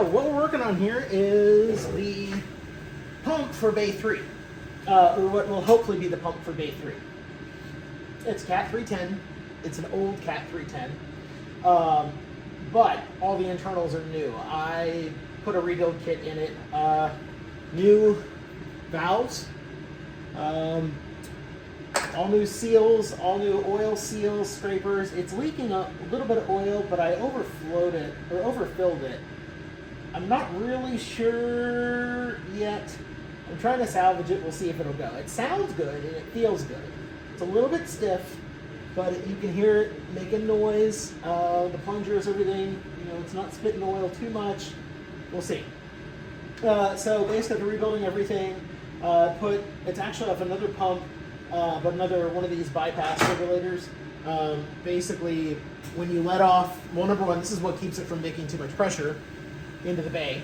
So what we're working on here is the pump for Bay 3, or what will hopefully be the pump for Bay 3. It's Cat 310. It's an old Cat 310, but all the internals are new. I put a rebuild kit in it, new valves, all new seals, all new oil seals, scrapers. It's leaking a little bit of oil, but I overflowed it, or overfilled it. I'm not really sure yet. I'm trying to salvage it. We'll see if it'll go. It sounds good and it feels good. It's a little bit stiff, but you can hear it making noise. The plungers, everything, it's not spitting oil too much. We'll see. So basically rebuilding everything. It's actually off another pump, but another one of these bypass regulators. Basically, when you let off, well, number one, this is what keeps it from making too much pressure into the bay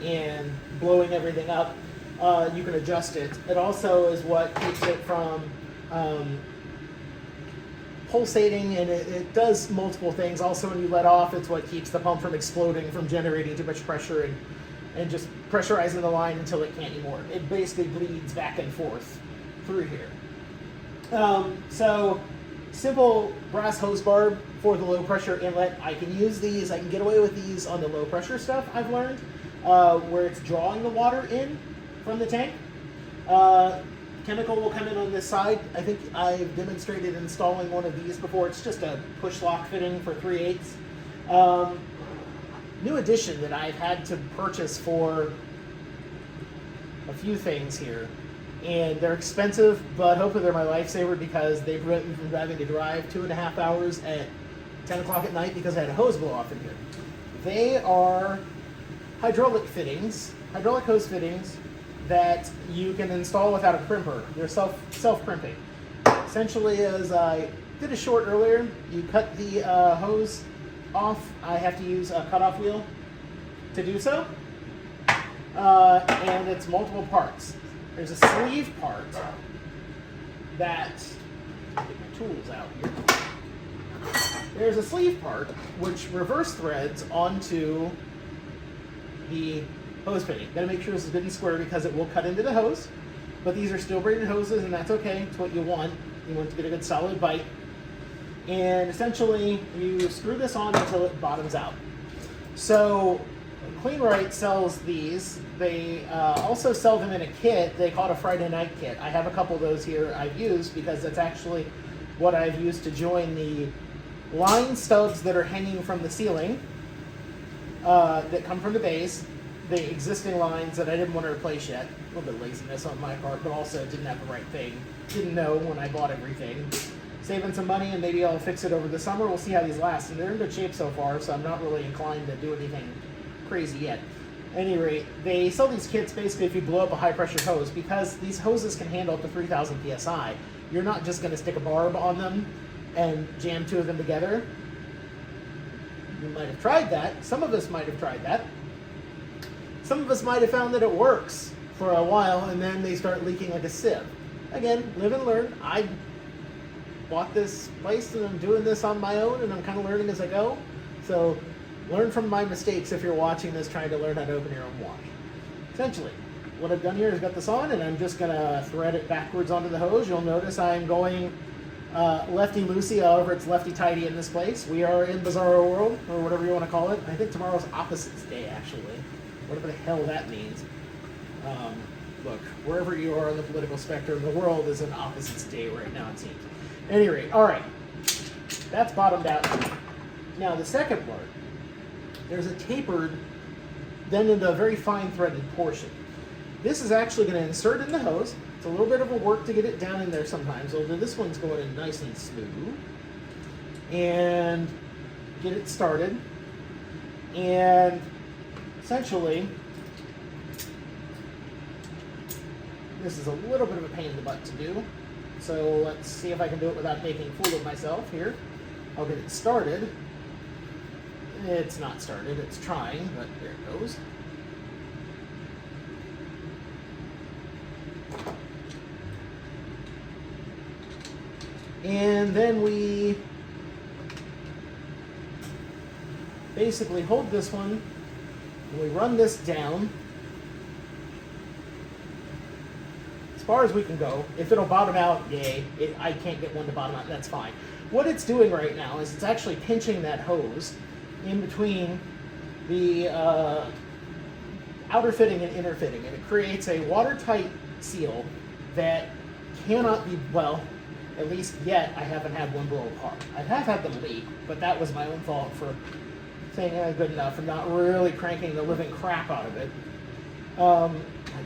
and blowing everything up. You can adjust it. It also is what keeps it from pulsating, and it does multiple things. Also, when you let off, it's what keeps the pump from exploding, from generating too much pressure and just pressurizing the line until it can't anymore. It basically bleeds back and forth through here. So simple brass hose barb for the low pressure inlet. I can use these. I can get away with these on the low pressure stuff, I've learned, where it's drawing the water in from the tank. Chemical will come in on this side. I think I've demonstrated installing one of these before. It's just a push lock fitting for 3/8. New addition that I've had to purchase for a few things here. And they're expensive, but hopefully they're my lifesaver because they prevent me from having to drive 2.5 hours at 10 o'clock at night because I had a hose blow off in here. They are hydraulic hose fittings that you can install without a crimper. They're self-crimping. Essentially, as I did a short earlier, you cut the hose off. I have to use a cutoff wheel to do so. And it's multiple parts. There's a sleeve part that, get my tools out here. There's a sleeve part which reverse threads onto the hose fitting. Gotta make sure this is good and square because it will cut into the hose, but these are steel braided hoses and that's okay. It's what you want. You want to get a good solid bite. And essentially you screw this on until it bottoms out. So CleanRite sells these. They also sell them in a kit. They call it a Friday night kit. I have a couple of those here I've used because that's actually what I've used to join the line stubs that are hanging from the ceiling that come from the base, the existing lines that I didn't want to replace yet. A little bit of laziness on my part, but also didn't have the right thing. Didn't know when I bought everything. Saving some money and maybe I'll fix it over the summer. We'll see how these last. And they're in good shape so far, so I'm not really inclined to do anything crazy yet. At any rate, they sell these kits basically if you blow up a high pressure hose, because these hoses can handle up to 3,000 psi. You're not just going to stick a barb on them and jam two of them together. You might have tried that. Some of us might have tried that. Some of us might have found that it works for a while and then they start leaking like a sieve. Again, live and learn. I bought this place and I'm doing this on my own and I'm kind of learning as I go. So learn from my mistakes if you're watching this trying to learn how to open your own wash. Essentially, what I've done here is got this on and I'm just going to thread it backwards onto the hose. You'll notice I'm going lefty-loosey, however it's lefty-tighty in this place. We are in Bizarro World, or whatever you want to call it. I think tomorrow's Opposites Day, actually. Whatever the hell that means. Look, wherever you are on the political spectrum, the world is an Opposites Day right now, it seems. At any rate, all right. That's bottomed out. Now, the second part, there's a tapered, then into a very fine threaded portion. This is actually going to insert in the hose. It's a little bit of a work to get it down in there sometimes, although this one's going in nice and smooth. And get it started. And essentially, this is a little bit of a pain in the butt to do. So let's see if I can do it without making a fool of myself here. I'll get it started. It's not started, it's trying, but there it goes. And then we basically hold this one When we run this down, as far as we can go, if it'll bottom out, yay. I can't get one to bottom out, that's fine. What it's doing right now is it's actually pinching that hose in between the outer fitting and inner fitting, and it creates a watertight seal that cannot be, well, at least yet, I haven't had one blow apart. I have had them leak, but that was my own fault for saying good enough and not really cranking the living crap out of it.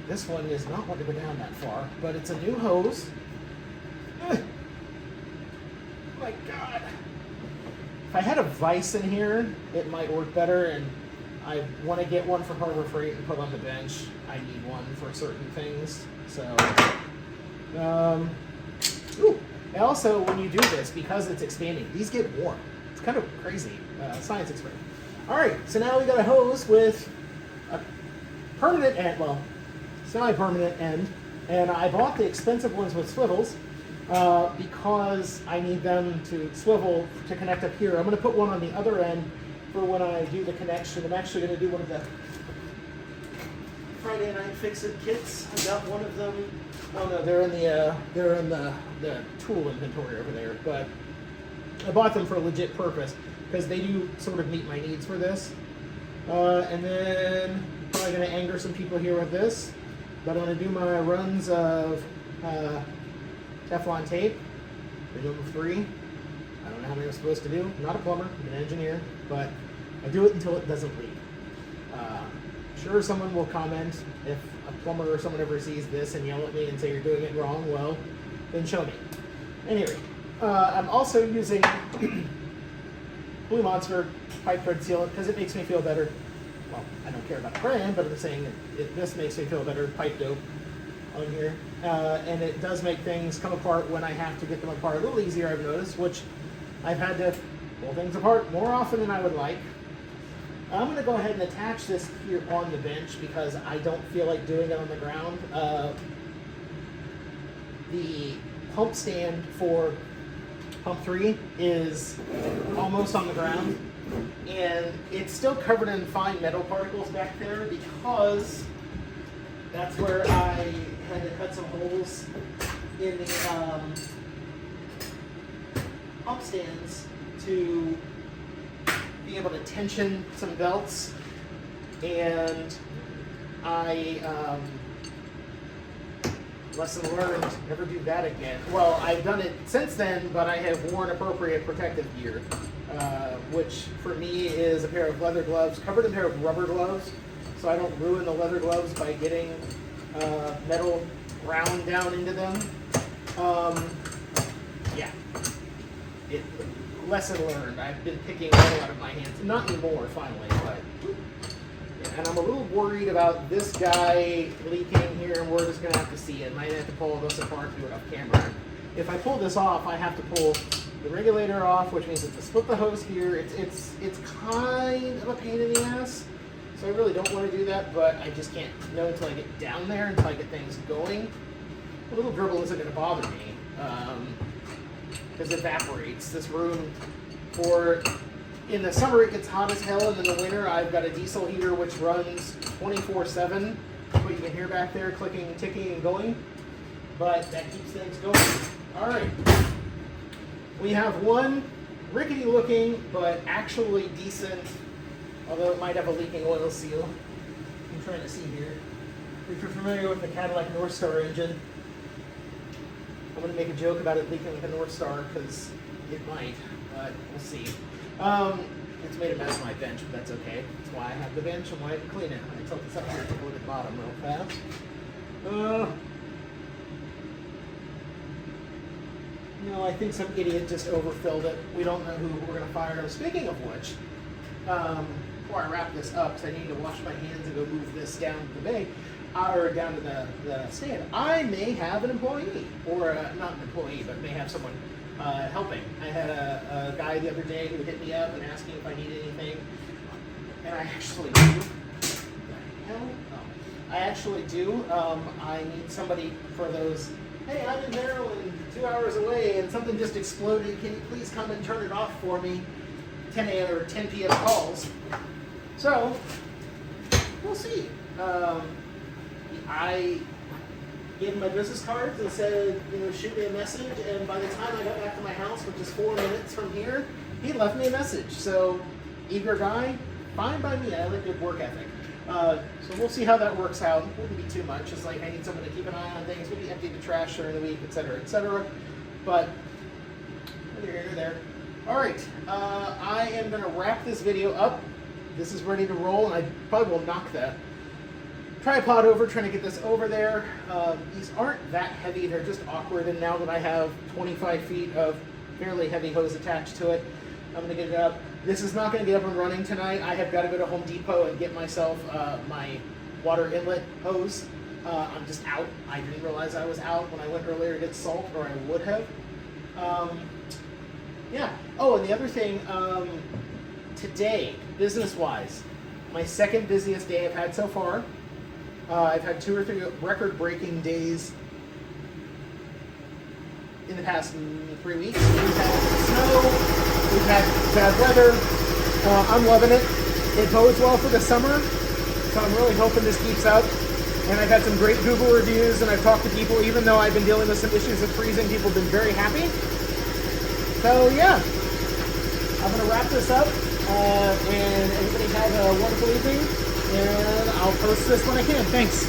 This one is not wanting to go down that far, but it's a new hose. My God. If I had a vise in here, it might work better, and I want to get one for Harbor Freight and put on the bench. I need one for certain things. So, and also, when you do this, because it's expanding, these get warm. It's kind of crazy. Science experiment. All right, so now we got a hose with a permanent end, well, semi-permanent end, and I bought the expensive ones with swivels because I need them to swivel to connect up here. I'm going to put one on the other end for when I do the connection. I'm actually going to do one of the Friday Night Fix-It kits. I got one of them. Oh no, they're in the tool inventory over there. But I bought them for a legit purpose because they do sort of meet my needs for this. And then probably going to anger some people here with this. But I'm going to do my runs of Teflon tape. I do them 3. I don't know how many I'm supposed to do. I'm not a plumber. I'm an engineer, but I do it until it doesn't leak. Sure, someone will comment if a plumber or someone ever sees this and yell at me and say you're doing it wrong. Well, then show me. Anyway, I'm also using Blue Monster pipe thread sealant because it makes me feel better. Well, I don't care about the brand, but I'm saying that this makes me feel better. Pipe dope on here, and it does make things come apart when I have to get them apart a little easier. I've noticed, which I've had to pull things apart more often than I would like. I'm going to go ahead and attach this here on the bench because I don't feel like doing it on the ground. The pump stand for pump 3 is almost on the ground, and it's still covered in fine metal particles back there because that's where I had to cut some holes in the pump stands to be able to tension some belts, and I lesson learned, never do that again. Well, I've done it since then, but I have worn appropriate protective gear, which for me is a pair of leather gloves covered in a pair of rubber gloves, so I don't ruin the leather gloves by getting metal ground down into them. Yeah. Lesson learned. I've been picking metal out of my hands. Not anymore, finally, but yeah. And I'm a little worried about this guy leaking here, and we're just going to have to see it. Might have to pull this apart and do it off camera. If I pull this off, I have to pull the regulator off, which means to split the hose here. It's kind of a pain in the ass, so I really don't want to do that, but I just can't know until I get down there, until I get things going. A little dribble isn't going to bother me. Because it evaporates. This room, in the summer it gets hot as hell, and in the winter I've got a diesel heater which runs 24/7. What you can hear back there, clicking, ticking, and going. But that keeps things going. All right. We have one rickety looking, but actually decent, although it might have a leaking oil seal. I'm trying to see here. If you're familiar with the Cadillac North Star engine, I'm going to make a joke about it leaking like a North Star because it might, but we'll see. It's made a mess on my bench, but that's okay. That's why I have the bench and why I can clean it. I tilt this up here, take a look at the bottom real fast. No, I think some idiot just overfilled it. We don't know who we're going to fire. Speaking of which, before I wrap this up, because I need to wash my hands and go move this down to the bay, or down to the stand, I may have an employee, or not an employee, but may have someone helping. I had a guy the other day who hit me up and asked me if I needed anything, and I actually do. What the hell? Oh. I actually do. I need somebody for those, hey, I'm in Maryland, 2 hours away, and something just exploded. Can you please come and turn it off for me? 10 a.m. or 10 p.m. calls. So, we'll see. I gave him my business cards and said, shoot me a message. And by the time I got back to my house, which is 4 minutes from here, he left me a message. So, eager guy, fine by me. I like good work ethic. So we'll see how that works out. It wouldn't be too much. Just like I need someone to keep an eye on things, maybe empty the trash during the week, etc., etc. But neither here nor there. All right, I am going to wrap this video up. This is ready to roll, and I probably will knock that tripod over, trying to get this over there. These aren't that heavy. They're just awkward, and now that I have 25 feet of fairly heavy hose attached to it, I'm going to get it up. This is not going to get up and running tonight. I have got to go to Home Depot and get myself my water inlet hose. I'm just out. I didn't realize I was out when I went earlier to get salt, or I would have. Yeah. Oh, and the other thing, today, business-wise, my second busiest day I've had so far. I've had 2 or 3 record-breaking days in the past 3 weeks. We've had snow, we've had bad weather. I'm loving it. It bodes well for the summer, so I'm really hoping this keeps up. And I've had some great Google reviews, and I've talked to people, even though I've been dealing with some issues of freezing, people have been very happy. So yeah, I'm going to wrap this up, and everybody have a wonderful evening, and I'll post this when I can. Thanks.